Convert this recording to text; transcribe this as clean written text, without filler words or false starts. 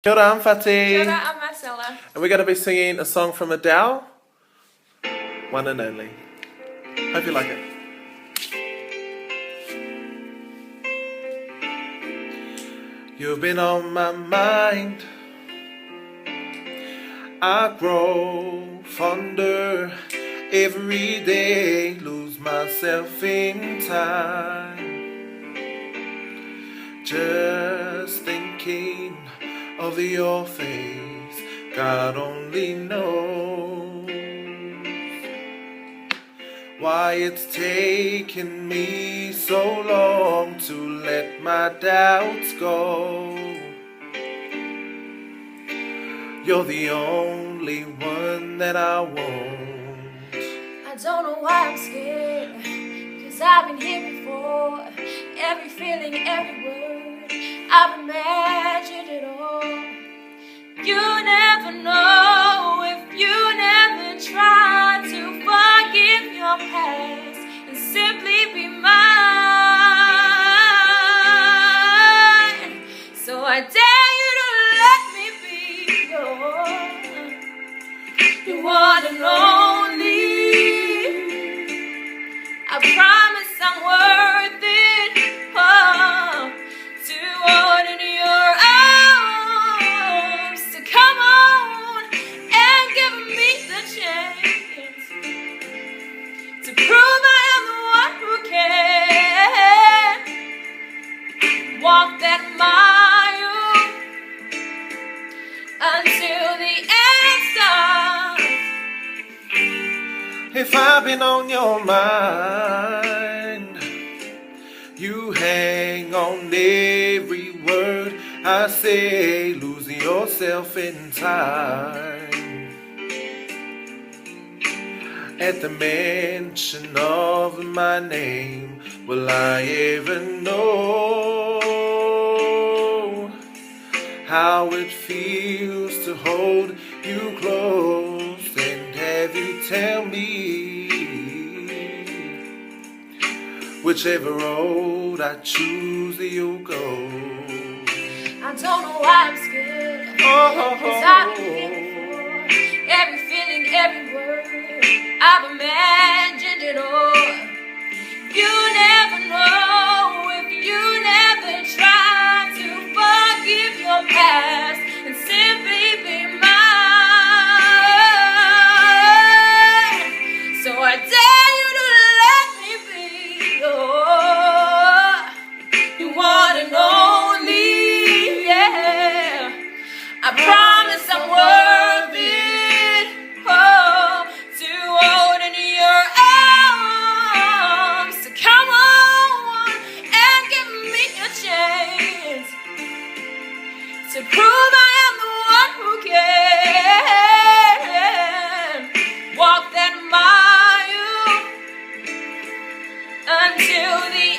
Kia ora, I'm Whati. Kia ora, I'm Marcella. And we're going to be singing a song from Adele, One and Only. Hope you like it. You've been on my mind. I grow fonder every day, lose myself in time. Just thinking of your face, God only knows why it's taken me so long to let my doubts go. You're the only one that I want. I don't know why I'm scared, 'cause I've been here before. Every feeling, every word, I've imagined it all. You never know if you never try to forgive your past and simply be mine. So I dare you to let me be your one and only. I promise I'm worth it, to hold in your arms. So come on and give me the chance to prove I am the one who can walk that mile until the end starts. If I've been on your mind, you hang on every word I say, losing yourself in time. At the mention of my name, will I ever know how it feels to hold you close and have you tell me whichever road I choose, you'll go. I don't know why I'm scared, 'cause I've been here before. Every feeling, every word, I've imagined it all. You never know if you never try to forgive your past and simply be mine. So I dare you to let me be your one and only. Yeah, I promise I'm worth it, to hold in your arms. So come on and give me a chance to prove I am the one who can walk that mile until the